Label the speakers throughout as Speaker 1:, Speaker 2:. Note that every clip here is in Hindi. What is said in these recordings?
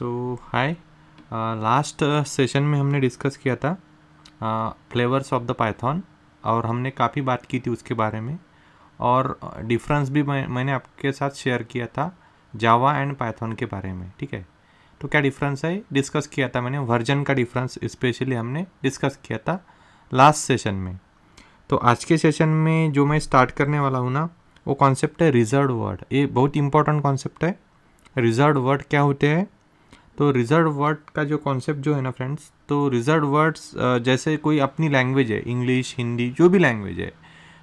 Speaker 1: सो हाय, लास्ट सेशन में हमने डिस्कस किया था फ्लेवर्स ऑफ द पाइथन और हमने काफ़ी बात की थी उसके बारे में। और डिफरेंस भी मैंने आपके साथ शेयर किया था जावा एंड पाइथन के बारे में। ठीक है, तो क्या डिफरेंस है डिस्कस किया था मैंने, वर्जन का डिफरेंस स्पेशली हमने डिस्कस किया था लास्ट सेशन में। तो आज के सेशन में जो मैं स्टार्ट करने वाला हूँ ना, वो कॉन्सेप्ट है रिजर्व्ड वर्ड। ये बहुत इंपॉर्टेंट कॉन्सेप्ट है। रिजर्व्ड वर्ड क्या होते हैं? तो रिजर्व वर्ड का जो कॉन्सेप्ट जो है ना फ्रेंड्स, तो रिजर्व वर्ड्स जैसे कोई अपनी लैंग्वेज है, इंग्लिश, हिंदी, जो भी लैंग्वेज है,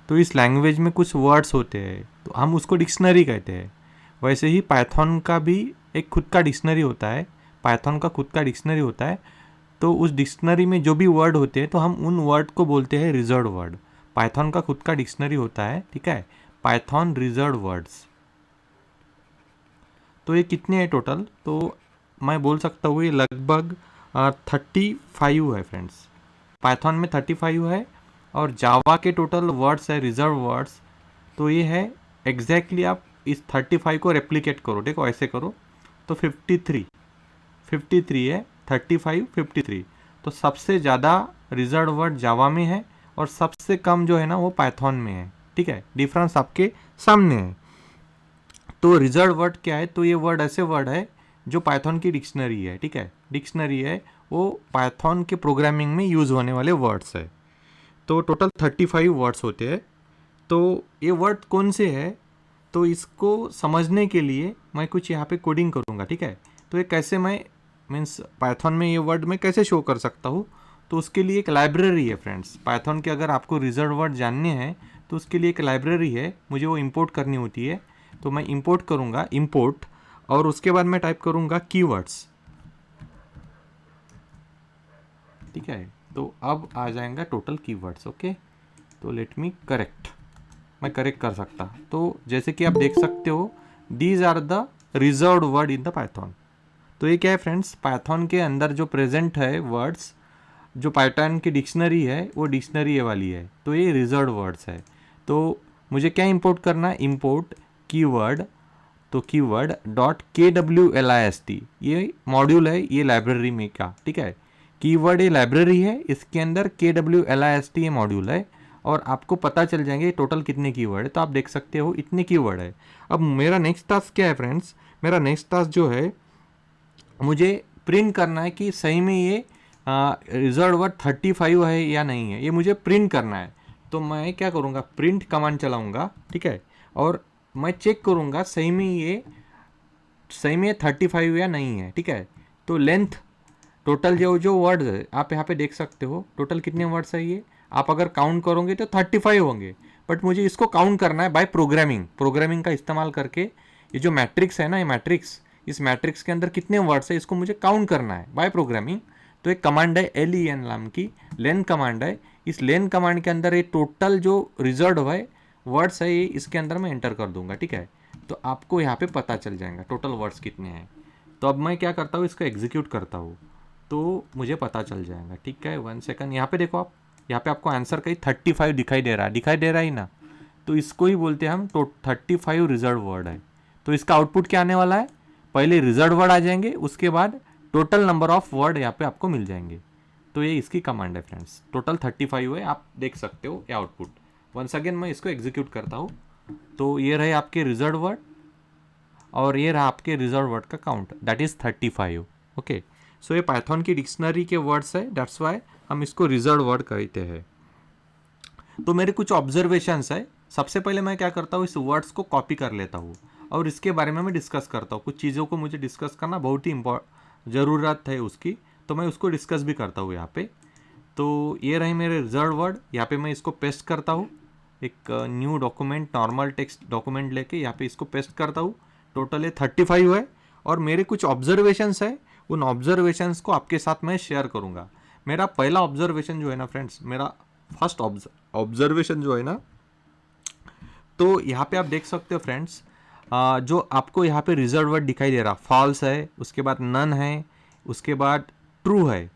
Speaker 1: तो इस लैंग्वेज में कुछ वर्ड्स होते हैं तो हम उसको डिक्शनरी कहते हैं। वैसे ही पाइथन का भी एक खुद का डिक्शनरी होता है। पाइथन का खुद का डिक्शनरी होता है, तो उस डिक्शनरी में जो भी वर्ड होते हैं तो हम उन वर्ड को बोलते हैं रिजर्व वर्ड। पाइथन का खुद का डिक्शनरी होता है, ठीक है, पाइथन रिजर्व वर्ड्स। तो ये कितने हैं टोटल? तो मैं बोल सकता हूँ ये लगभग 35 है फ्रेंड्स। पाइथन में 35 है और जावा के टोटल वर्ड्स है रिजर्व वर्ड्स, तो ये है एग्जैक्टली। आप इस 35 को रेप्लिकेट करो, देखो ऐसे करो तो 53 है, 35 53। तो सबसे ज़्यादा रिजर्व वर्ड जावा में है और सबसे कम जो है ना वो पाइथन में है। ठीक है, डिफरेंस आपके सामने है। तो रिजर्व वर्ड क्या है? तो ये वर्ड ऐसे वर्ड है जो पाइथन की डिक्शनरी है। ठीक है, डिक्शनरी है, वो पाइथन के प्रोग्रामिंग में यूज़ होने वाले वर्ड्स है। तो टोटल 35 वर्ड्स होते हैं। तो ये वर्ड कौन से है, तो इसको समझने के लिए मैं कुछ यहाँ पे कोडिंग करूँगा। ठीक है, तो ये कैसे मैं मीन्स पाइथन में ये वर्ड मैं कैसे शो कर सकता हूँ, तो उसके लिए एक लाइब्रेरी है फ्रेंड्स। पाइथन के अगर आपको रिजर्व वर्ड जानने हैं तो उसके लिए एक लाइब्रेरी है, मुझे वो इंपोर्ट करनी होती है। तो मैं इंपोर्ट करूँगा, इंपोर्ट, और उसके बाद मैं टाइप करूँगा कीवर्ड्स। ठीक है, तो अब आ जाएगा टोटल कीवर्ड्स। ओके, तो लेट मी करेक्ट, मैं करेक्ट कर सकता। तो जैसे कि आप देख सकते हो, these are the reserved word in the Python. तो ये क्या है फ्रेंड्स, पाइथन के अंदर जो प्रेजेंट है वर्ड्स, जो पाइथन की डिक्शनरी है वो डिक्शनरी ये वाली है, तो ये रिजर्व्ड वर्ड्स है। तो मुझे क्या इंपोर्ट करना है? इंपोर्ट कीवर्ड, तो कीवर्ड डॉट KWLIST, ये मॉड्यूल है ये लाइब्रेरी में का। ठीक है, कीवर्ड ये लाइब्रेरी है, इसके अंदर KWLIST ये मॉड्यूल है और आपको पता चल जाएंगे टोटल कितने कीवर्ड है। तो आप देख सकते हो इतने कीवर्ड है। अब मेरा नेक्स्ट टास्क क्या है फ्रेंड्स? मेरा नेक्स्ट टास्क जो है, मुझे प्रिंट करना है कि सही में ये रिजर्व वर्ड 35 है या नहीं है, ये मुझे प्रिंट करना है। तो मैं क्या करूँगा, प्रिंट कमांड चलाऊँगा। ठीक है, और मैं चेक करूँगा सही में ये 35 या नहीं है। ठीक है, तो लेंथ टोटल जो वर्ड्स है आप यहाँ पे देख सकते हो, टोटल कितने वर्ड्स है ये। आप अगर काउंट करोगे तो 35 होंगे, बट मुझे इसको काउंट करना है बाय प्रोग्रामिंग का इस्तेमाल करके। ये जो मैट्रिक्स है ना, ये मैट्रिक्स, इस मैट्रिक्स के अंदर कितने वर्ड्स है इसको मुझे काउंट करना है बाय प्रोग्रामिंग। तो एक कमांड है LEN नाम की, लेन कमांड है। इस लेन कमांड के अंदर ये टोटल जो रिजर्व है वर्ड्स है ये इसके अंदर मैं एंटर कर दूंगा। ठीक है, तो आपको यहाँ पे पता चल जाएगा टोटल वर्ड्स कितने हैं। तो अब मैं क्या करता हूँ, इसको एग्जीक्यूट करता हूँ तो मुझे पता चल जाएगा। ठीक है, 1 सेकंड। यहाँ पे देखो आप, यहाँ पे आपको आंसर कहीं 35 दिखाई दे रहा है ना, तो इसको ही बोलते हैं हम 35 रिजर्व वर्ड है। तो इसका आउटपुट क्या आने वाला है? पहले रिजर्व वर्ड आ जाएंगे, उसके बाद टोटल नंबर ऑफ वर्ड यहाँ पे आपको मिल जाएंगे। तो ये इसकी कमांड है फ्रेंड्स, टोटल 35 है, आप देख सकते हो ये आउटपुट। वंस अगेन मैं इसको एग्जीक्यूट करता हूँ, तो ये रहे आपके रिजर्व वर्ड और ये रहा आपके रिजर्व वर्ड का काउंट, दैट इज 35। ओके, सो ये पाइथन की डिक्शनरी के वर्ड्स है, दैट्स वाई हम इसको रिजर्व वर्ड कहते हैं। तो मेरे कुछ ऑब्जर्वेशंस है। सबसे पहले मैं क्या करता हूँ, इस वर्ड्स को कॉपी कर लेता हूँ और इसके बारे में मैं डिस्कस करता हूँ। कुछ चीज़ों को मुझे डिस्कस करना बहुत ही ज़रूरत है उसकी, तो मैं उसको डिस्कस भी करता हूँ यहाँ पे। तो ये रहे मेरे रिजर्व वर्ड, यहाँ पे मैं इसको पेस्ट करता हूँ। एक new document, normal text document लेके यहाँ पे इसको पेस्ट करता हूँ। टोटल ये 35 है और मेरे कुछ ऑब्जर्वेशंस है, उन ऑब्जर्वेशंस को आपके साथ मैं शेयर करूँगा। मेरा पहला ऑब्जर्वेशन जो है ना फ्रेंड्स, मेरा फर्स्ट ऑब्जर्वेशन जो है ना, तो यहाँ पे आप देख सकते हो फ्रेंड्स, जो आपको यहाँ पे रिजर्व वर्ड दिखाई दे रहा, फॉल्स है, उसके बाद नन है, उसके बाद ट्रू है।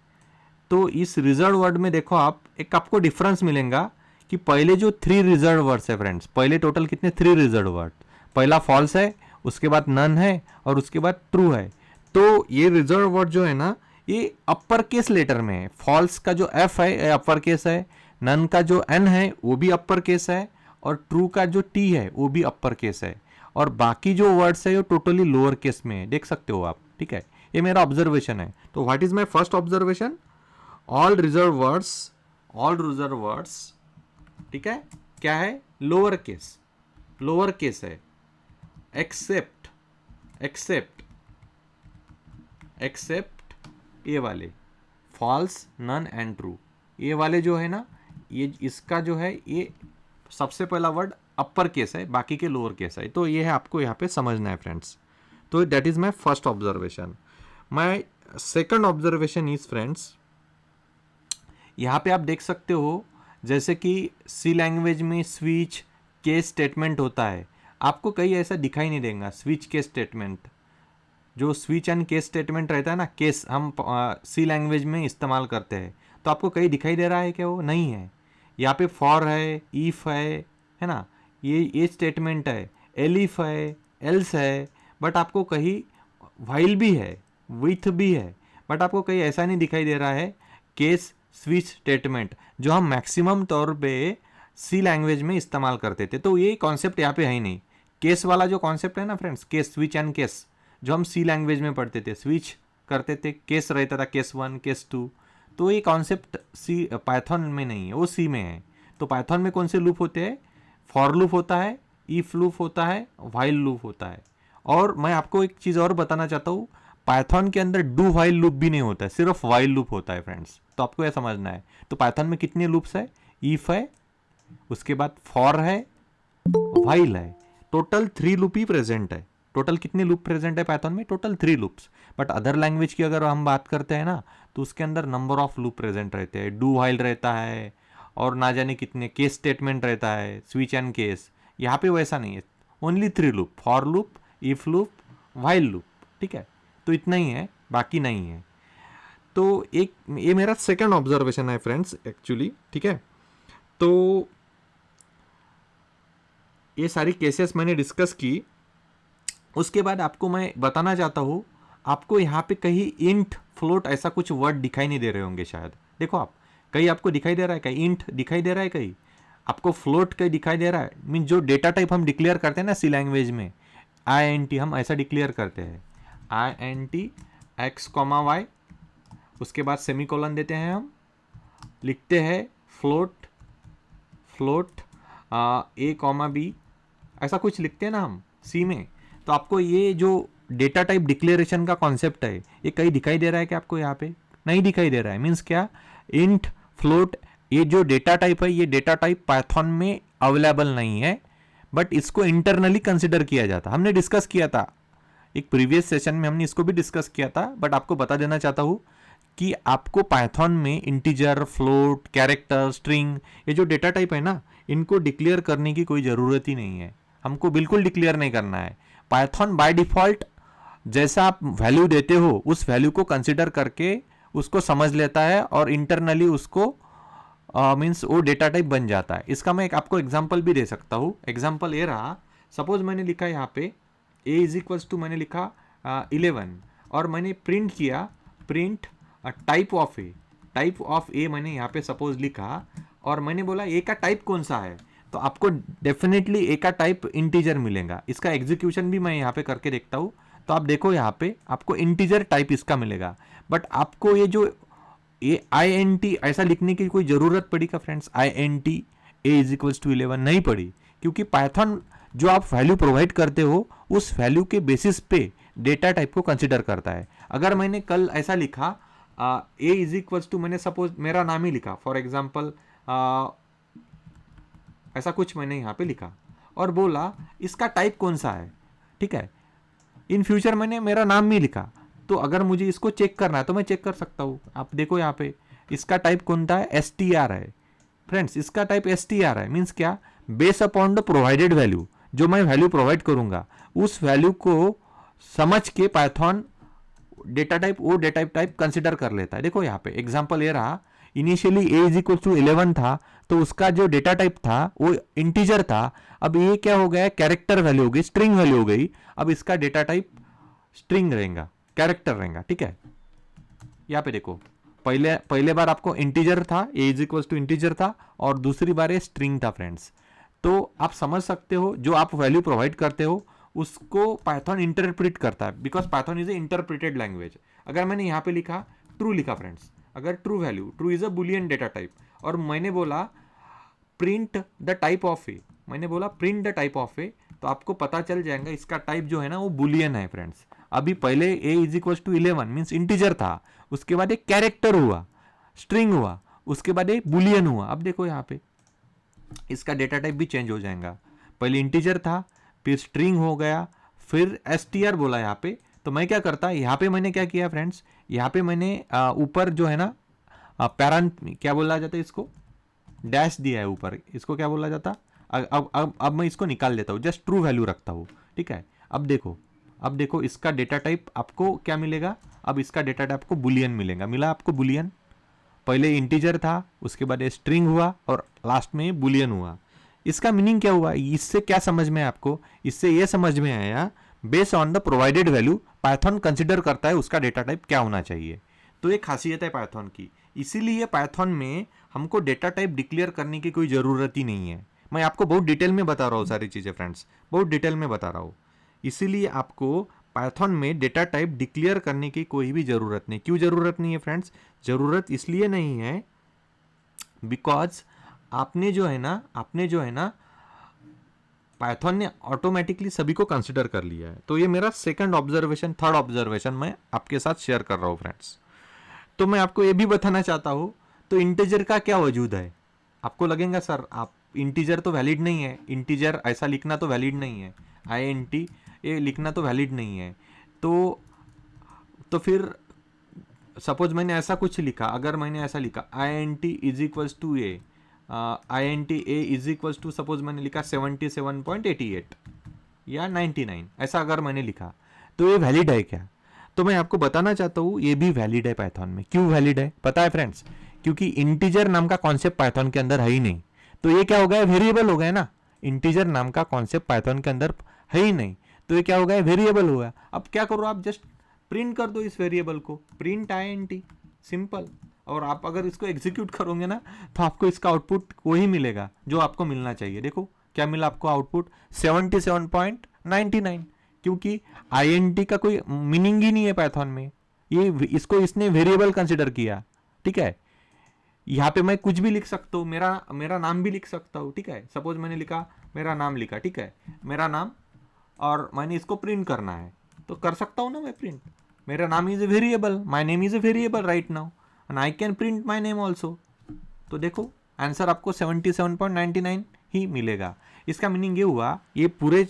Speaker 1: तो इस रिजर्व वर्ड में देखो आप, एक आपको डिफरेंस मिलेगा कि पहले जो 3 रिजर्व वर्ड्स है फ्रेंड्स, पहले टोटल कितने 3 रिजर्व वर्ड, पहला फॉल्स है, उसके बाद नन है और उसके बाद ट्रू है। तो ये रिजर्व वर्ड जो है ना, ये अपर केस लेटर में है। फॉल्स का जो एफ है ये अपर केस है, नन का जो एन है वो भी अपर केस है, और ट्रू का जो टी है वो भी अपर केस है, और बाकी जो वर्ड्स है वो टोटली लोअर केस में है, देख सकते हो आप। ठीक है, ये मेरा ऑब्जर्वेशन है। तो what is my first observation, all reserve words, ठीक है, क्या है, लोअर केस है, एक्सेप्ट ये वाले फॉल्स, नन एंड ट्रू, ये वाले जो है ना, ये इसका जो है ये सबसे पहला वर्ड अपर केस है, बाकी के लोअर केस है। तो ये है आपको यहाँ पे समझना है फ्रेंड्स। तो that is my first observation. My second observation is friends, यहाँ पे आप देख सकते हो जैसे कि सी लैंग्वेज में स्विच केस स्टेटमेंट होता है, आपको कहीं ऐसा दिखाई नहीं देगा स्विच केस स्टेटमेंट। जो स्विच एंड केस स्टेटमेंट रहता है ना, केस हम सी लैंग्वेज में इस्तेमाल करते हैं, तो आपको कहीं दिखाई दे रहा है क्या, वो नहीं है। यहाँ पे फॉर है, इफ है ना, ये स्टेटमेंट है, एलिफ है, एल्स है, बट आपको कहीं व्हाइल भी है, विथ भी है, बट आपको कहीं ऐसा नहीं दिखाई दे रहा है केस स्विच स्टेटमेंट, जो हम मैक्सिमम तौर पे सी लैंग्वेज में इस्तेमाल करते थे। तो ये कॉन्सेप्ट यहाँ पे है ही नहीं। केस वाला जो कॉन्सेप्ट है ना friends, case, switch and case, जो हम सी लैंग्वेज में पढ़ते थे, स्विच करते थे, केस रहता था, केस 1, केस 2, तो ये कॉन्सेप्ट सी पाइथन में नहीं है, वो सी में है। तो पाइथन में कौन से लूप होते हैं, फॉर लूप होता है, इफ लूप होता है, व्हाइल लूप होता है। और मैं आपको एक चीज़ और बताना चाहता हूँ, पाइथन के अंदर डू व्हाइल लूप भी नहीं होता है, सिर्फ व्हाइल लूप होता है फ्रेंड्स। तो आपको यह समझना है। तो पाइथन में कितने लूप्स है, इफ है, उसके बाद फॉर है, व्हाइल है, टोटल 3 लूप ही प्रेजेंट है। टोटल कितने लूप प्रेजेंट है पाइथन में, total 3 loops. But other language की अगर हम बात करते हैं ना, तो उसके अंदर नंबर ऑफ लूप प्रेजेंट रहते हैं, डू व्हाइल रहता है, और ना जाने कितने केस स्टेटमेंट रहता है, स्विच एंड केस। यहाँ पे वैसा नहीं है, only 3 loop, for loop, if loop, while loop. ठीक है, तो इतना ही है, बाकी नहीं है। तो एक ये मेरा सेकंड ऑब्जर्वेशन है फ्रेंड्स एक्चुअली। ठीक है, तो ये सारी केसेस मैंने डिस्कस की। उसके बाद आपको मैं बताना चाहता हूँ, आपको यहाँ पे कहीं इंट, फ्लोट ऐसा कुछ वर्ड दिखाई नहीं दे रहे होंगे शायद। देखो आप, कहीं आपको दिखाई दे रहा है, कहीं इंट दिखाई दे रहा है, कहीं आपको फ्लोट कहीं दिखाई दे रहा है। मीन जो डेटा टाइप हम डिक्लेयर करते हैं ना सी लैंग्वेज में, INT हम ऐसा डिक्लेयर करते हैं, INT x, y, उसके बाद सेमीकोलन देते हैं, हम लिखते हैं फ्लोट A, B, ऐसा कुछ लिखते हैं ना हम सी में। तो आपको ये जो डेटा टाइप डिक्लेरेशन का कॉन्सेप्ट है, ये कहीं दिखाई दे रहा है कि आपको यहाँ पे नहीं दिखाई दे रहा है। मीन्स क्या, इंट, फ्लोट, ये जो डेटा टाइप है, ये डेटा टाइप पाइथन में अवेलेबल नहीं है, बट इसको इंटरनली कंसिडर किया जाता। हमने डिस्कस किया था एक प्रीवियस सेशन में, हमने इसको भी डिस्कस किया था, बट आपको बता देना चाहता हूँ कि आपको पाइथन में इंटीजर, फ्लोट, कैरेक्टर, स्ट्रिंग, ये जो डेटा टाइप है ना, इनको डिक्लेयर करने की कोई ज़रूरत ही नहीं है। हमको बिल्कुल डिक्लेयर नहीं करना है। पाइथन बाय डिफ़ॉल्ट जैसा आप वैल्यू देते हो, उस वैल्यू को कंसिडर करके उसको समझ लेता है, और इंटरनली उसको मीन्स वो डेटा टाइप बन जाता है। इसका मैं एक आपको एग्जांपल भी दे सकता हूँ। एग्जांपल ये रहा, सपोज मैंने लिखा यहाँ पे a इज इक्वल्स टू, मैंने लिखा 11, और मैंने प्रिंट किया, प्रिंट टाइप ऑफ ए मैंने यहाँ पे सपोज लिखा, और मैंने बोला ए का टाइप कौन सा है, तो आपको डेफिनेटली ए का टाइप इंटीजर मिलेगा। इसका एग्जीक्यूशन भी मैं यहाँ पे करके देखता हूँ। तो आप देखो यहाँ पे आपको इंटीजर टाइप इसका मिलेगा, बट आपको ये जो ये INT ऐसा लिखने की कोई ज़रूरत पड़ी का friends, INT a is equals to 11 नहीं पड़ी, क्योंकि पाइथन जो आप वैल्यू प्रोवाइड करते हो, उस वैल्यू के बेसिस पे डेटा टाइप को कंसिडर करता है। अगर मैंने कल ऐसा लिखा a इज इक्वल्स टू, मैंने सपोज मेरा नाम ही लिखा, फॉर एग्जाम्पल ऐसा कुछ मैंने यहाँ पे लिखा और बोला इसका टाइप कौन सा है, ठीक है, इन फ्यूचर मैंने मेरा नाम भी लिखा, तो अगर मुझे इसको चेक करना है तो मैं चेक कर सकता हूँ। आप देखो यहाँ पे इसका टाइप कौन सा है, str है फ्रेंड्स, इसका टाइप str है। मीन्स क्या, base upon the provided value, जो मैं वैल्यू प्रोवाइड करूंगा उस वैल्यू को समझ के पाइथन डेटा टाइप वो डेटा टाइप कंसिडर कर लेता है। देखो यहाँ पे एग्जांपल ये रहा, initially a is equal to 11 था, तो उसका जो डेटा टाइप था वो इंटीजर था। अब ये क्या हो गया, कैरेक्टर वैल्यू हो गई, स्ट्रिंग वैल्यू हो गई। अब इसका डेटा टाइप स्ट्रिंग रहेगा, कैरेक्टर रहेगा, ठीक है। यहाँ पे देखो, पहले बार आपको इंटीजर था, ए इज इक्वल टू इंटीजर था, और दूसरी बार ये स्ट्रिंग था फ्रेंड्स। तो आप समझ सकते हो जो आप वैल्यू प्रोवाइड करते हो उसको पाइथन इंटरप्रिट करता है, because Python is a interpreted language. अगर मैंने यहाँ पे लिखा ट्रू लिखा फ्रेंड्स, अगर true value, true is a Boolean data type, और मैंने बोला प्रिंट द टाइप ऑफ ए, मैंने बोला प्रिंट द टाइप ऑफ ए, तो आपको पता चल जाएगा इसका टाइप जो है ना वो बुलियन है फ्रेंड्स। अभी पहले A is equal to 11 means integer था, उसके बाद एक कैरेक्टर हुआ, स्ट्रिंग हुआ, उसके बाद एक बुलियन हुआ। अब देखो यहाँ पे इसका डेटा टाइप भी चेंज हो जाएगा, पहले इंटीजर था, फिर स्ट्रिंग हो गया, फिर str बोला यहाँ पे। तो मैं क्या करता, यहाँ पे मैंने क्या किया फ्रेंड्स, यहाँ पे मैंने ऊपर जो है ना पैरंट, क्या बोला जाता है इसको, डैश दिया है ऊपर, इसको क्या बोला जाता। अब मैं इसको निकाल देता हूँ, जस्ट ट्रू वैल्यू रखता हूँ, ठीक है। अब देखो इसका डेटा टाइप आपको क्या मिलेगा, अब इसका डेटा टाइप आपको बुलियन मिलेगा, मिला आपको बुलियन। पहले इंटीजर था, उसके बाद स्ट्रिंग हुआ, और लास्ट में बुलियन हुआ। इसका मीनिंग क्या हुआ, इससे क्या समझ में आपको, इससे यह समझ में आया based on the provided value Python consider करता है उसका डेटा टाइप क्या होना चाहिए। तो ये खासियत है पाइथन की, इसीलिए पाइथन में हमको डेटा टाइप डिक्लेयर करने की कोई ज़रूरत ही नहीं है। मैं आपको बहुत डिटेल में बता रहा हूँ सारी चीज़ें फ्रेंड्स, बहुत डिटेल में बता रहा हूँ। इसीलिए आपको पाइथन में डेटा टाइप डिक्लेयर करने की कोई भी ज़रूरत नहीं। क्यों ज़रूरत नहीं है फ्रेंड्स, ज़रूरत इसलिए नहीं है बिकॉज आपने जो है ना पाइथन ने ऑटोमेटिकली सभी को कंसिडर कर लिया है। तो ये मेरा सेकंड ऑब्जर्वेशन, थर्ड ऑब्जर्वेशन मैं आपके साथ शेयर कर रहा हूँ फ्रेंड्स। तो मैं आपको ये भी बताना चाहता हूँ, तो इंटीजर का क्या वजूद है। आपको लगेगा सर आप इंटीजर तो वैलिड नहीं है, इंटीजर ऐसा लिखना तो वैलिड नहीं है, int ये लिखना तो वैलिड नहीं है। तो फिर सपोज मैंने ऐसा कुछ लिखा, अगर मैंने ऐसा लिखा int is equals to A, int a is equals to suppose मैंने लिखा 77.88 या 99, ऐसा अगर मैंने लिखा तो ये वैलिड है क्या। तो मैं आपको बताना चाहता हूँ ये भी वैलिड है पाइथन में। क्यों वैलिड है पता है फ्रेंड्स, क्योंकि इंटीजर नाम का कॉन्सेप्ट पाइथन के अंदर है ही नहीं। तो ये क्या हो गया, वेरिएबल हो गया ना। इंटीजर नाम का कॉन्सेप्ट पाइथन के अंदर है ही नहीं, तो ये क्या हो गया, वेरिएबल हो गया। अब क्या करो, आप जस्ट प्रिंट कर दो इस वेरिएबल को, प्रिंट int, सिंपल। और आप अगर इसको एग्जीक्यूट करोगे ना तो आपको इसका आउटपुट वही मिलेगा जो आपको मिलना चाहिए। देखो क्या मिला आपको आउटपुट, 77.99, क्योंकि int का कोई मीनिंग ही नहीं है पाइथन में, ये इसको इसने वेरिएबल कंसिडर किया, ठीक है। यहाँ पे मैं कुछ भी लिख सकता हूँ, मेरा नाम भी लिख सकता हूँ, ठीक है। सपोज मैंने लिखा, मेरा नाम लिखा, ठीक है, मेरा नाम, और मैंने इसको प्रिंट करना है तो कर सकता हूँ ना मैं प्रिंट। मेरा नाम is a variable, my name is a variable right now, and I can print my name also. तो देखो आंसर आपको 77.99 ही मिलेगा। इसका मीनिंग ये हुआ, ये पूरे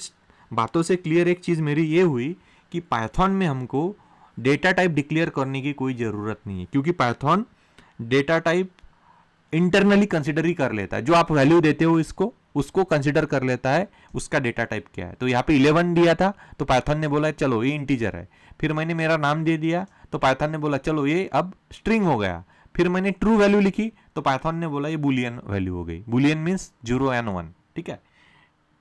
Speaker 1: बातों से क्लियर एक चीज़ मेरी ये हुई कि पाइथन में हमको डेटा टाइप डिक्लेयर करने की कोई ज़रूरत नहीं है, क्योंकि Python data type internally consider ही कर लेता है। जो आप वैल्यू देते हो इसको, उसको कंसिडर कर लेता है उसका डेटा टाइप क्या है। तो यहाँ पे 11 दिया था तो पाइथन ने बोला चलो ये इंटीजर है। फिर मैंने मेरा नाम दे दिया तो पाइथन ने बोला चलो ये अब स्ट्रिंग हो गया। फिर मैंने ट्रू वैल्यू लिखी तो पाइथन ने बोला ये बुलियन वैल्यू हो गई। बुलियन मीन्स 0 एंड 1, ठीक है,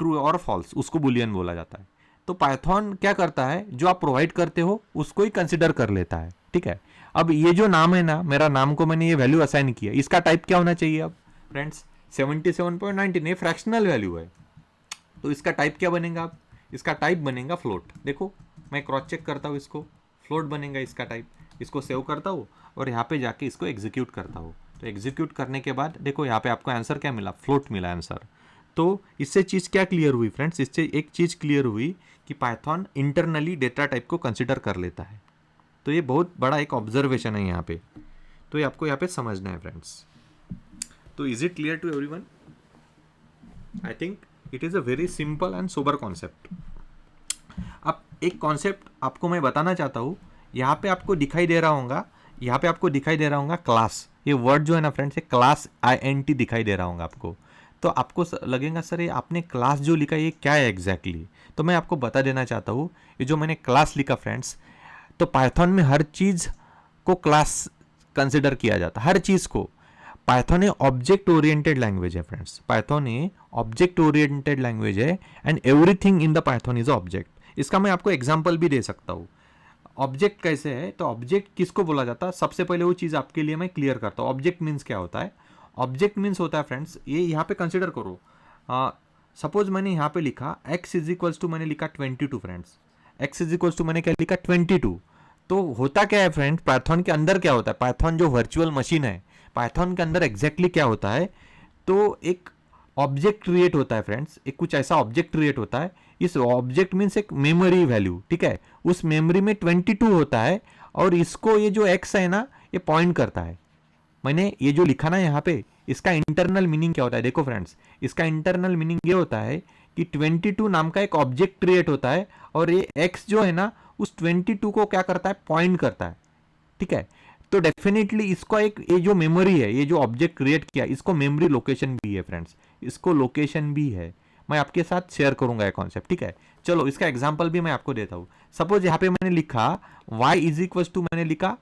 Speaker 1: ट्रू और फॉल्स, उसको बुलियन बोला जाता है। तो पाइथन क्या करता है, जो आप प्रोवाइड करते हो उसको ही कंसिडर कर लेता है, ठीक है। अब ये जो नाम है ना, मेरा नाम को मैंने ये वैल्यू असाइन किया, इसका टाइप क्या होना चाहिए अब फ्रेंड्स, 77.99, ये फ्रैक्शनल वैल्यू है। तो इसका टाइप क्या बनेगा, अब इसका टाइप बनेगा फ्लोट। देखो मैं क्रॉस चेक करता हूँ, इसको फ्लोट बनेगा इसका टाइप। इसको सेव करता हूँ और यहाँ पे जाके इसको एग्जीक्यूट करता हूँ। तो एग्जीक्यूट करने के बाद देखो यहाँ पे आपको आंसर क्या मिला, फ्लोट मिला आंसर। तो इससे चीज़ क्या क्लियर हुई फ्रेंड्स, इससे एक चीज़ क्लियर हुई कि पाइथन इंटरनली डेटा टाइप को कंसिडर कर लेता है। तो ये बहुत बड़ा एक ऑब्जर्वेशन है यहाँ पे, तो ये आपको यहाँ पे समझना है फ्रेंड्स। तो is it clear to everyone? I think it is a very simple and sober concept. अब एक कॉन्सेप्ट आपको मैं बताना चाहता हूँ, यहाँ पे आपको दिखाई दे रहा होगा, यहाँ पे आपको दिखाई दे रहा होगा क्लास। ये वर्ड जो है ना फ्रेंड्स, ये क्लास INT दिखाई दे रहा होगा आपको। तो आपको लगेगा सर ये आपने क्लास जो लिखा ये क्या है एग्जैक्टली। तो मैं आपको बता देना चाहता हूँ, ये जो मैंने क्लास लिखा फ्रेंड्स, तो पाइथन में हर चीज़ को क्लास कंसिडर किया जाता है, हर चीज़ को। पाइथन ऑब्जेक्ट ओरिएंटेड लैंग्वेज है friends, Python object oriented language है, and everything in the Python is object. इसका मैं आपको एग्जांपल भी दे सकता हूँ। ऑब्जेक्ट कैसे है, तो ऑब्जेक्ट किसको बोला जाता है, सबसे पहले वो चीज़ आपके लिए मैं क्लियर करता हूँ। ऑब्जेक्ट मीन्स क्या होता है? ऑब्जेक्ट मीन्स होता है फ्रेंड्स, ये यहाँ पे कंसिडर करो, सपोज मैंने यहाँ पे लिखा x इज इक्वल्स टू, मैंने लिखा 22 friends, x is equals to मैंने क्या लिखा 22। तो होता क्या है फ्रेंड्स, पाइथन के अंदर क्या होता है, पाइथन जो वर्चुअल मशीन है, पाइथन के अंदर एग्जैक्टली क्या होता है, तो एक ऑब्जेक्ट क्रिएट होता है फ्रेंड्स, एक कुछ ऐसा ऑब्जेक्ट क्रिएट होता है। इस ऑब्जेक्ट मीन्स एक मेमोरी वैल्यू, ठीक है, उस मेमोरी में 22 होता है, और इसको ये जो x है ना, ये पॉइंट करता है। मैंने ये जो लिखा ना यहाँ पे, इसका इंटरनल मीनिंग क्या होता है, देखो फ्रेंड्स, इसका इंटरनल मीनिंग ये होता है कि 22 नाम का एक ऑब्जेक्ट क्रिएट होता है, और ये x जो है ना, उस 22 को क्या करता है, पॉइंट करता है, ठीक है। तो डेफिनेटली इसको एक, ये जो मेमोरी है, ये जो ऑब्जेक्ट क्रिएट किया, इसको मेमोरी लोकेशन भी है फ्रेंड्स, इसको लोकेशन भी है। मैं आपके साथ शेयर करूंगा ये कॉन्सेप्ट, ठीक है। चलो इसका एग्जांपल भी मैं आपको देता हूं। सपोज यहाँ पे मैंने लिखा y इज इक्वल टू, मैंने लिखा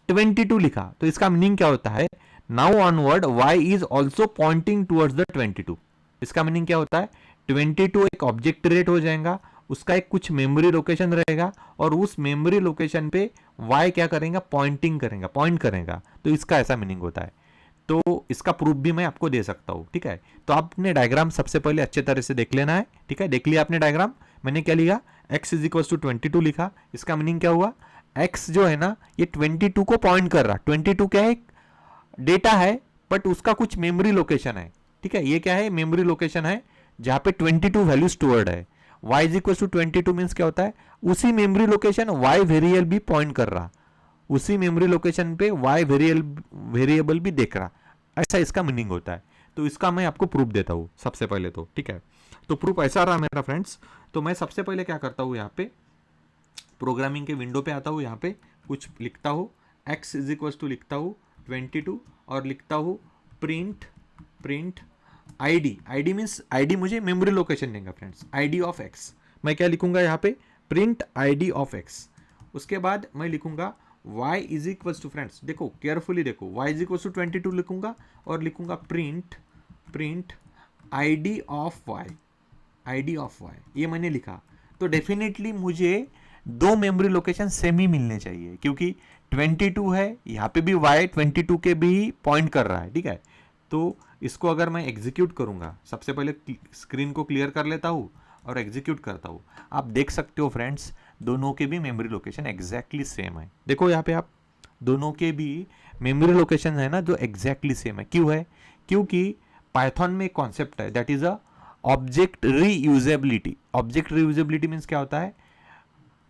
Speaker 1: 22 लिखा, तो इसका मीनिंग क्या होता है, now onward y is also pointing towards the 22। इसका मीनिंग क्या होता है, 22 एक ऑब्जेक्ट क्रिएट हो जाएगा, उसका एक कुछ मेमोरी लोकेशन रहेगा, और उस मेमोरी लोकेशन पे y क्या करेगा, पॉइंटिंग करेगा, पॉइंट करेगा। तो इसका ऐसा मीनिंग होता है। तो इसका प्रूफ भी मैं आपको दे सकता हूँ, ठीक है। तो आपने डायग्राम सबसे पहले अच्छे तरह से देख लेना है, ठीक है। देख लिया आपने डायग्राम, मैंने क्या लिखा, x इज इक्वल टू 22 लिखा। इसका मीनिंग क्या हुआ, x जो है ना, ये 22 को पॉइंट कर रहा। 22 क्या है, डेटा है, बट उसका कुछ मेमोरी लोकेशन है, ठीक है। ये क्या है, मेमोरी लोकेशन है जहां पे 22 वैल्यू स्टोर्ड है। y is equal to 22 means क्या होता है, उसी मेमोरी लोकेशन y वेरिएबल भी पॉइंट कर रहा, उसी मेमोरी लोकेशन पे y वेरिएबल भी देख रहा, ऐसा इसका मीनिंग होता है। तो इसका मैं आपको प्रूफ देता हूँ सबसे पहले तो, ठीक है। तो प्रूफ ऐसा रहा मेरा फ्रेंड्स। तो मैं सबसे पहले क्या करता हूँ, यहाँ पे प्रोग्रामिंग के विंडो पे आता हूँ, यहाँ पे कुछ लिखता हूँ, x इज इक्वल टू लिखता हूँ 22, और लिखता हूँ प्रिंट id मीन्स id मुझे मेमोरी लोकेशन देगा फ्रेंड्स, id ऑफ x। मैं क्या लिखूंगा यहाँ पे, प्रिंट id ऑफ x। उसके बाद मैं लिखूंगा y is equal to, friends देखो केयरफुली देखो, y इज इक्वल टू 22 लिखूंगा, और लिखूंगा प्रिंट id ऑफ y, ये मैंने लिखा। तो डेफिनेटली मुझे दो मेमोरी लोकेशन सेम ही मिलने चाहिए, क्योंकि 22 है, यहाँ पे भी y 22 के भी पॉइंट कर रहा है, ठीक है। तो इसको अगर मैं एग्जीक्यूट करूंगा, सबसे पहले स्क्रीन को क्लियर कर लेता हूँ और एग्जीक्यूट करता हूँ। आप देख सकते हो फ्रेंड्स, दोनों के भी मेमोरी लोकेशन एग्जैक्टली सेम है। देखो यहाँ पे आप, दोनों के भी मेमोरी लोकेशन है ना, जो एग्जैक्टली सेम है। क्यों है, क्योंकि पाइथन में एक कॉन्सेप्ट है, that is a object reusability. Object reusability means क्या होता है,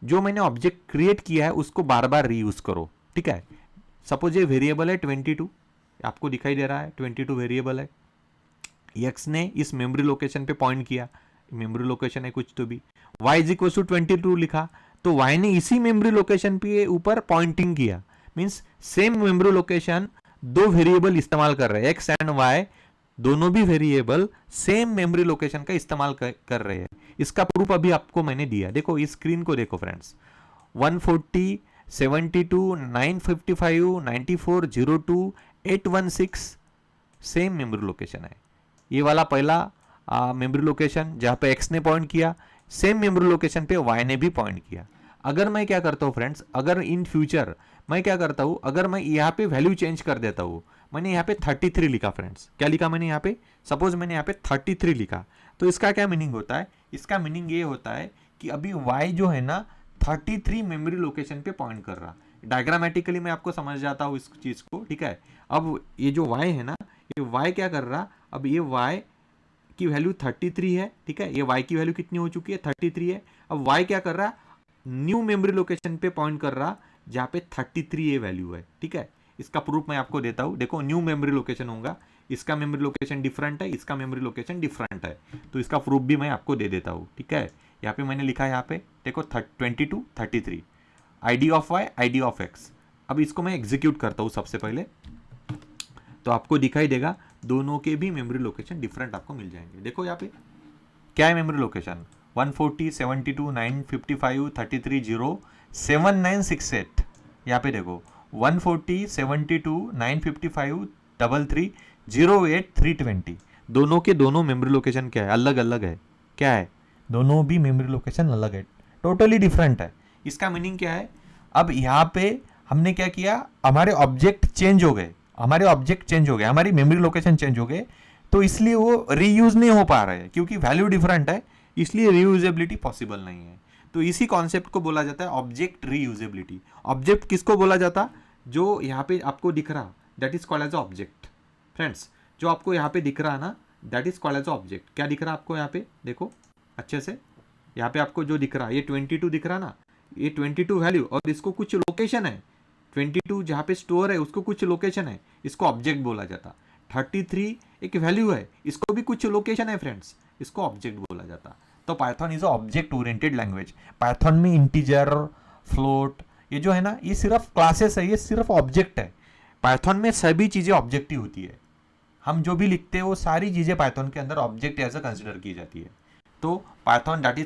Speaker 1: जो मैंने ऑब्जेक्ट क्रिएट किया है उसको बार बार रीयूज करो, ठीक है। सपोज ये वेरिएबल है 22, आपको दिखाई दे रहा है 22 वेरिएबल है, x ने इस मेमोरी लोकेशन पे पॉइंट किया, मेमोरी लोकेशन है कुछ तो भी, y इज इक्वल टू 22 लिखा, तो y ने इसी मेमोरी लोकेशन पे ऊपर पॉइंटिंग किया, मींस सेम मेमोरी लोकेशन, दो वेरिएबल इस्तेमाल कर रहे हैं, x एंड y दोनों भी वेरिएबल सेम मेमोरी लोकेशन का इस्तेमाल कर रहे हैं। इसका प्रूफ अभी आपको मैंने दिया, देखो इस स्क्रीन को देखो फ्रेंड्स, 140 72 955 94 02 816 सेम मेमोरी लोकेशन है। ये वाला पहला मेमोरी लोकेशन जहाँ पे x ने पॉइंट किया, सेम मेमोरी लोकेशन पे y ने भी पॉइंट किया। अगर मैं क्या करता हूँ फ्रेंड्स, अगर इन फ्यूचर मैं क्या करता हूँ, अगर मैं यहाँ पे वैल्यू चेंज कर देता हूँ, मैंने यहाँ पे 33 लिखा फ्रेंड्स, क्या लिखा मैंने यहाँ पे, सपोज मैंने यहाँ पे 33 लिखा, तो इसका क्या मीनिंग होता है, इसका मीनिंग ये होता है कि अभी y जो है ना 33 मेमोरी लोकेशन पे पॉइंट कर रहा। डायग्रामेटिकली मैं आपको समझ जाता हूँ इस चीज़ को, ठीक है। अब ये जो y है ना, ये y क्या कर रहा, अब ये y की वैल्यू 33 है, ठीक है, ये y की वैल्यू कितनी हो चुकी है, 33 है। अब y क्या कर रहा, न्यू मेमोरी लोकेशन पे पॉइंट कर रहा जहाँ पे 33 ये वैल्यू है, ठीक है। इसका प्रूफ मैं आपको देता हूँ, देखो न्यू मेमोरी लोकेशन होगा, इसका मेमोरी लोकेशन डिफरेंट है, इसका मेमोरी लोकेशन डिफरेंट है, तो इसका प्रूफ भी मैं आपको दे देता हूँ, ठीक है। यहाँ पे मैंने लिखा है, यहाँ पे देखो 22 33 id of y id of x। अब इसको मैं एग्जीक्यूट करता हूँ सबसे पहले, तो आपको दिखाई देगा दोनों के भी मेमोरी लोकेशन डिफरेंट आपको मिल जाएंगे। देखो यहाँ पे क्या है मेमोरी लोकेशन, 140 72 955 33 0 7968। यहाँ पे देखो 140 72 955 33 08 320, दोनों के दोनों मेमोरी लोकेशन क्या है, अलग अलग है, क्या है, दोनों भी मेमोरी लोकेशन अलग है, टोटली डिफरेंट है। इसका मीनिंग क्या है,
Speaker 2: अब यहाँ पे हमने क्या किया, हमारे ऑब्जेक्ट चेंज हो गए, हमारी मेमोरी लोकेशन चेंज हो गए, तो इसलिए वो रीयूज नहीं हो पा रहे हैं क्योंकि वैल्यू डिफरेंट है, इसलिए रीयूजेबिलिटी पॉसिबल नहीं है। तो इसी कॉन्सेप्ट को बोला जाता है ऑब्जेक्ट रीयूजेबिलिटी। ऑब्जेक्ट किसको बोला जाता, जो यहाँ पे आपको दिख रहा, that is called as object. Friends, जो आपको यहाँ पे दिख रहा ना, that is called as object. क्या दिख रहा है आपको यहाँ पे, देखो अच्छे से, यहाँ पे आपको जो दिख रहा है, ये 22 दिख रहा ना, ये 22 वैल्यू, और इसको कुछ लोकेशन है, 22 जहाँ पे स्टोर है उसको कुछ लोकेशन है, इसको ऑब्जेक्ट बोला जाता। 33 एक वैल्यू है, इसको भी कुछ लोकेशन है फ्रेंड्स, इसको ऑब्जेक्ट बोला जाता। तो Python is object oriented language. Python में इंटीजर, फ्लोट, ये जो है ना, ये सिर्फ क्लासेस है, ये सिर्फ ऑब्जेक्ट है। पाइथन में सभी चीजें ऑब्जेक्ट ही होती है, हम जो भी लिखते हैं वो सारी चीजें पाइथन के अंदर ऑब्जेक्ट एज कंसिडर की जाती है। तो Python that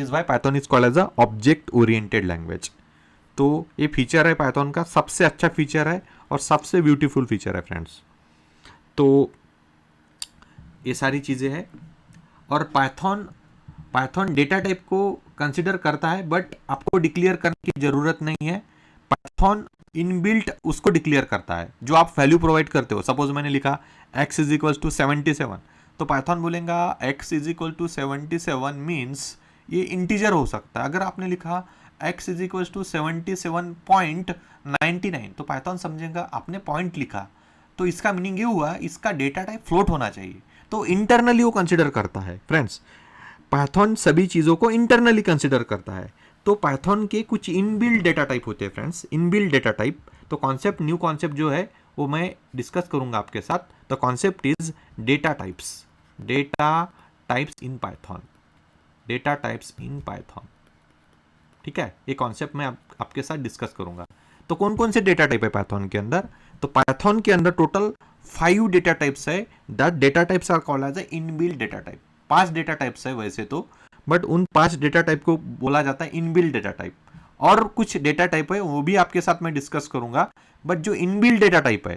Speaker 2: is why Python is called as a object oriented language. तो ये फीचर है पाइथन का, सबसे अच्छा फीचर है और सबसे ब्यूटीफुल फीचर है फ्रेंड्स। तो ये सारी चीज़ें हैं। और पाइथन डेटा टाइप को कंसिडर करता है, बट आपको डिक्लेयर करने की ज़रूरत नहीं है। पाइथन इनबिल्ट उसको डिक्लेयर करता है, जो आप वैल्यू प्रोवाइड करते हो। सपोज मैंने लिखा x इज इक्वल टू 77, तो पाइथन बोलेगा x is equal to 77 means ये इंटीजर हो सकता है। अगर आपने लिखा x इज इक्वल टू 77.99, तो पाइथन समझेगा आपने पॉइंट लिखा, तो इसका मीनिंग ये हुआ इसका डेटा टाइप फ्लोट होना चाहिए। तो इंटरनली वो कंसिडर करता है फ्रेंड्स, पाइथन सभी चीज़ों को इंटरनली कंसिडर करता है। तो पाइथन के कुछ इनबिल्ट डेटा टाइप होते हैं फ्रेंड्स, इनबिल्ट डेटा टाइप। तो कॉन्सेप्ट, न्यू कॉन्सेप्ट जो है वो मैं डिस्कस करूंगा आपके साथ। The concept is data types in Python, data types in Python. ठीक है, ये कॉन्सेप्ट मैं आपके साथ डिस्कस करूंगा। तो कौन कौन से डेटा टाइप है पाइथन के अंदर, तो पाइथन के अंदर टोटल 5 डेटा टाइप्स है। That data types are called as inbuilt data type. 5 data types है वैसे तो, बट उन 5 डेटा टाइप को बोला जाता है इनबिल्ट डेटा टाइप। और कुछ डेटा टाइप है वो भी आपके साथ मैं डिस्कस करूंगा, बट जो इनबिल्ट डेटा टाइप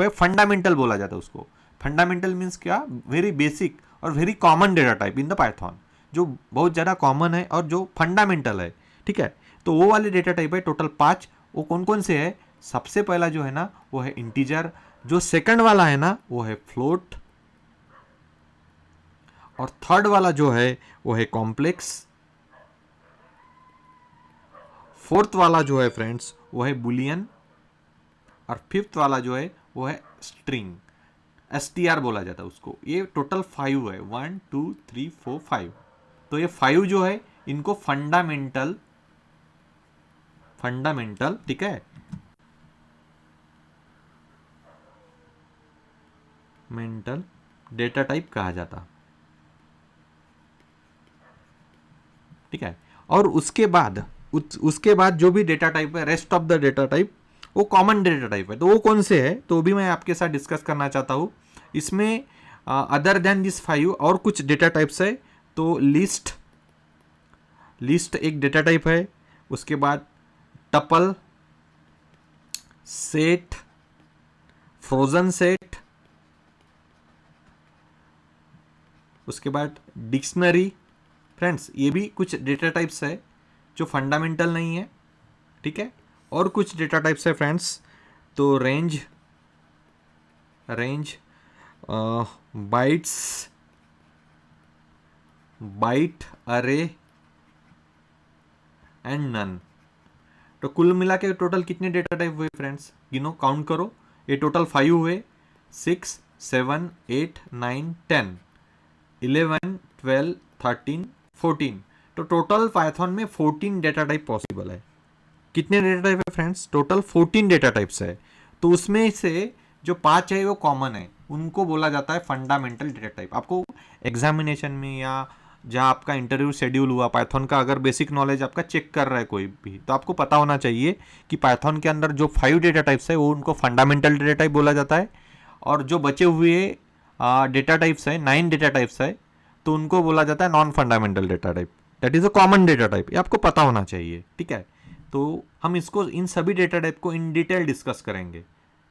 Speaker 2: है, फंडामेंटल बोला जाता है उसको। फंडामेंटल मीन्स क्या, वेरी बेसिक और very common data type in the Python, जो बहुत ज़्यादा कॉमन है और जो फंडामेंटल है। ठीक है, तो वो वाले डेटा टाइप है टोटल 5। वो कौन कौन से है, सबसे पहला जो है ना वो है इंटीजर, जो सेकंड वाला है ना वो है फ्लोट, और थर्ड वाला जो है वो है कॉम्प्लेक्स, फोर्थ वाला जो है फ्रेंड्स वो है बुलियन, और फिफ्थ वाला जो है वो है स्ट्रिंग, str बोला जाता है उसको। ये टोटल 5 है, 1 2 3 4 5। तो ये 5 जो है इनको फंडामेंटल, ठीक है, मेंटल डेटा टाइप कहा जाता। ठीक है, और उसके बाद जो भी डेटा टाइप है, rest of the data type वो कॉमन डेटा टाइप है। तो वो कौन से है तो भी मैं आपके साथ डिस्कस करना चाहता हूँ। इसमें अदर देन दिस 5 और कुछ डेटा टाइप्स है। तो लिस्ट एक डेटा टाइप है, उसके बाद टपल, सेट, फ्रोजन सेट, उसके बाद डिक्शनरी। फ्रेंड्स, ये भी कुछ डेटा टाइप्स है जो फंडामेंटल नहीं है। ठीक है, और कुछ डेटा टाइप्स है फ्रेंड्स, तो रेंज, बाइट अरे एंड नन। तो कुल मिला के टोटल कितने डेटा टाइप हुए फ्रेंड्स, गिनो, काउंट करो। ये टोटल 5 हुए, 6 7 8 9 10 11 12 13 14। तो टोटल पाइथन में 14 डेटा टाइप पॉसिबल है। कितने डेटा टाइप है फ्रेंड्स, टोटल 14 डेटा टाइप्स है। तो उसमें से जो 5 है वो कॉमन है, उनको बोला जाता है फंडामेंटल डेटा टाइप। आपको एग्जामिनेशन में या जहाँ आपका इंटरव्यू शेड्यूल हुआ पाइथन का, अगर बेसिक नॉलेज आपका चेक कर रहा है कोई भी, तो आपको पता होना चाहिए कि पाइथन के अंदर जो 5 डेटा टाइप्स है वो उनको फंडामेंटल डेटा टाइप बोला जाता है, और जो बचे हुए डेटा टाइप्स है, 9 डेटा टाइप्स है, तो उनको बोला जाता है non fundamental data type, that is a common data type. ये आपको पता होना चाहिए। ठीक है, तो हम इसको, इन सभी डेटा टाइप को इन डिटेल डिस्कस करेंगे।